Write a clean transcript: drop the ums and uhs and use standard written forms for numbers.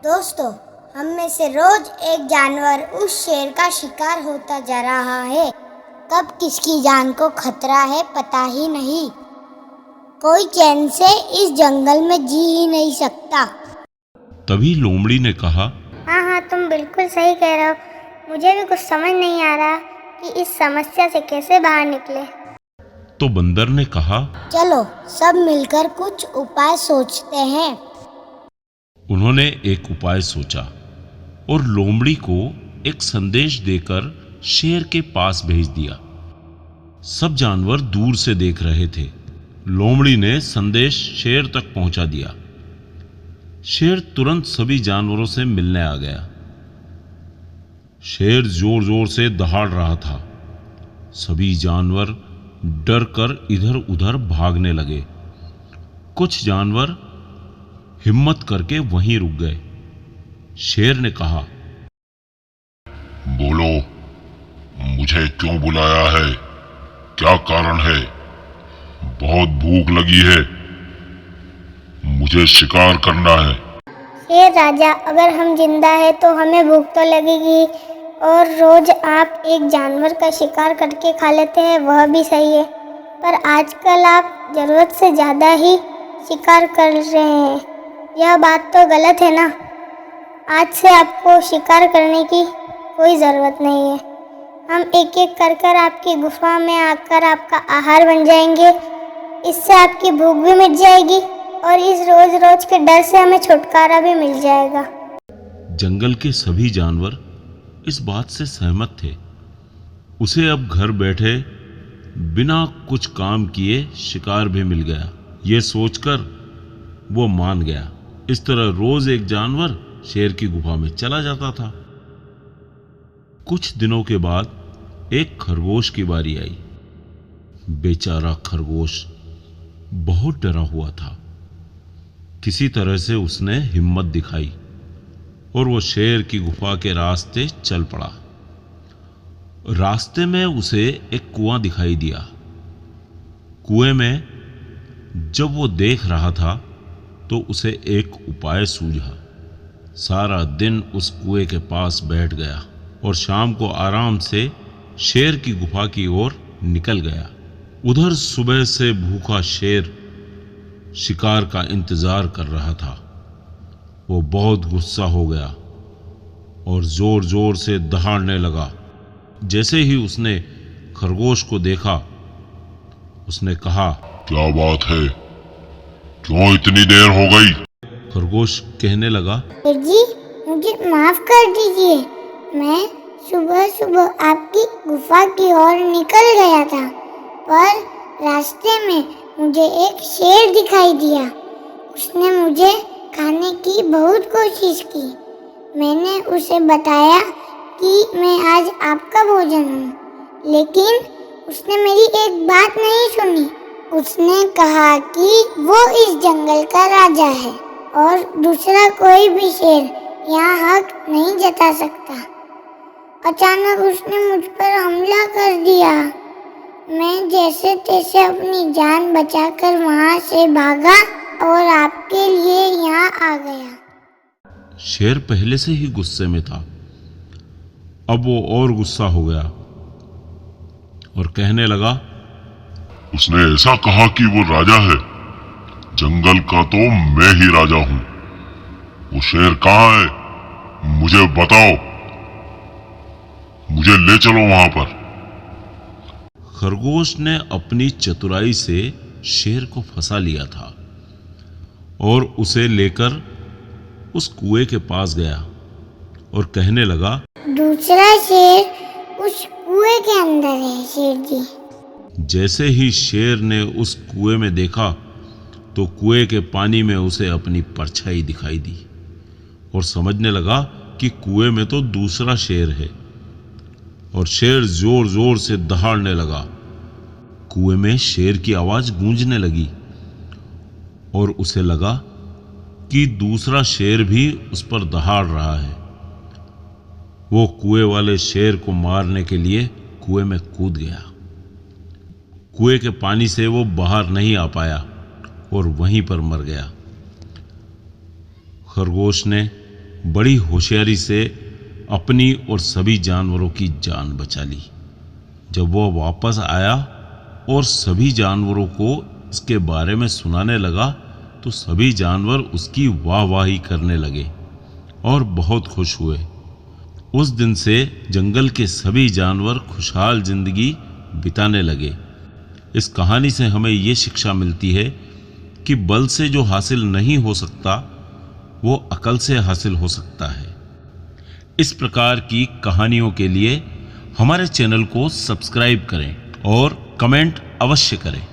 दोस्तों, हम में से रोज एक जानवर उस शेर का शिकार होता जा रहा है। कब किसकी जान को खतरा है पता ही नहीं। कोई चैन से इस जंगल में जी ही नहीं सकता। तभी लोमड़ी ने कहा, हाँ, तुम बिल्कुल सही कह रहे हो। मुझे भी कुछ समझ नहीं आ रहा कि इस समस्या से कैसे बाहर निकले। तो बंदर ने कहा, चलो सब मिलकर कुछ उपाय सोचते हैं। उन्होंने एक उपाय सोचा और लोमड़ी को एक संदेश देकर शेर के पास भेज दिया। सब जानवर दूर से देख रहे थे। लोमड़ी ने संदेश शेर तक पहुंचा दिया। शेर तुरंत सभी जानवरों से मिलने आ गया। शेर जोर जोर से दहाड़ रहा था। सभी जानवर डर कर इधर उधर भागने लगे। कुछ जानवर हिम्मत करके वहीं रुक गए। शेर ने कहा, बोलो, मुझे क्यों बुलाया है? क्या कारण है? बहुत भूख लगी है, मुझे शिकार करना है। शेर राजा, अगर हम जिंदा है तो हमें भूख तो लगेगी, और रोज आप एक जानवर का शिकार करके खा लेते हैं, वह भी सही है। पर आजकल आप जरूरत से ज़्यादा ही शिकार कर रहे हैं। यह बात तो गलत है ना। आज से आपको शिकार करने की कोई ज़रूरत नहीं है। हम एक एक कर आपकी गुफा में आकर आपका आहार बन जाएंगे। इससे आपकी भूख भी मिट जाएगी और इस रोज रोज के डर से हमें छुटकारा भी मिल जाएगा। जंगल के सभी जानवर इस बात से सहमत थे। उसे अब घर बैठे बिना कुछ काम किए शिकार भी मिल गया। ये सोचकर वो मान गया। इस तरह रोज एक जानवर शेर की गुफा में चला जाता था। कुछ दिनों के बाद एक खरगोश की बारी आई। बेचारा खरगोश बहुत डरा हुआ था। किसी तरह से उसने हिम्मत दिखाई और वो शेर की गुफा के रास्ते चल पड़ा। रास्ते में उसे एक कुआं दिखाई दिया। कुएं में जब वो देख रहा था तो उसे एक उपाय सूझा। सारा दिन उस कुएं के पास बैठ गया और शाम को आराम से शेर की गुफा की ओर निकल गया। उधर सुबह से भूखा शेर शिकार का इंतजार कर रहा था। वो बहुत गुस्सा हो गया और जोर जोर से दहाड़ने लगा। जैसे ही उसने खरगोश को देखा, उसने कहा, क्या बात है? क्यों इतनी देर हो गई? खरगोश कहने लगा, शेर जी, मुझे माफ कर दीजिए। मैं सुबह सुबह आपकी गुफा की ओर निकल गया था, पर रास्ते में मुझे एक शेर दिखाई दिया। उसने मुझे खाने की बहुत कोशिश की। मैंने उसे बताया कि मैं आज आपका भोजन हूँ, लेकिन उसने मेरी एक बात नहीं सुनी। उसने कहा कि वो इस जंगल का राजा है और दूसरा कोई भी शेर यहाँ हक नहीं जता सकता। अचानक उसने मुझ पर हमला कर दिया। मैं जैसे तैसे अपनी जान बचाकर वहाँ से भागा और आपके लिए यहाँ आ गया। शेर पहले से ही गुस्से में था। अब वो और गुस्सा हो गया और कहने लगा, उसने ऐसा कहा कि वो राजा है। जंगल का तो मैं ही राजा हूँ। वो शेर कहाँ है? मुझे बताओ, मुझे ले चलो वहां पर। खरगोश ने अपनी चतुराई से शेर को फंसा लिया था और उसे लेकर उस कुएं के पास गया और कहने लगा, दूसरा शेर उस कुएं के अंदर है शेर जी। जैसे ही शेर ने उस कुएं में देखा तो कुएं के पानी में उसे अपनी परछाई दिखाई दी और समझने लगा कि कुएं में तो दूसरा शेर है। और शेर जोर जोर से दहाड़ने लगा। कुएं में शेर की आवाज गूंजने लगी और उसे लगा कि दूसरा शेर भी उस पर दहाड़ रहा है। वो कुएं वाले शेर को मारने के लिए कुएं में कूद गया। कुएं के पानी से वो बाहर नहीं आ पाया और वहीं पर मर गया। खरगोश ने बड़ी होशियारी से अपनी और सभी जानवरों की जान बचा ली। जब वह वापस आया और सभी जानवरों को इसके बारे में सुनाने लगा तो सभी जानवर उसकी वाहवाही करने लगे और बहुत खुश हुए। उस दिन से जंगल के सभी जानवर खुशहाल जिंदगी बिताने लगे। इस कहानी से हमें ये शिक्षा मिलती है कि बल से जो हासिल नहीं हो सकता वो अकल से हासिल हो सकता है। इस प्रकार की कहानियों के लिए हमारे चैनल को सब्सक्राइब करें और कमेंट अवश्य करें।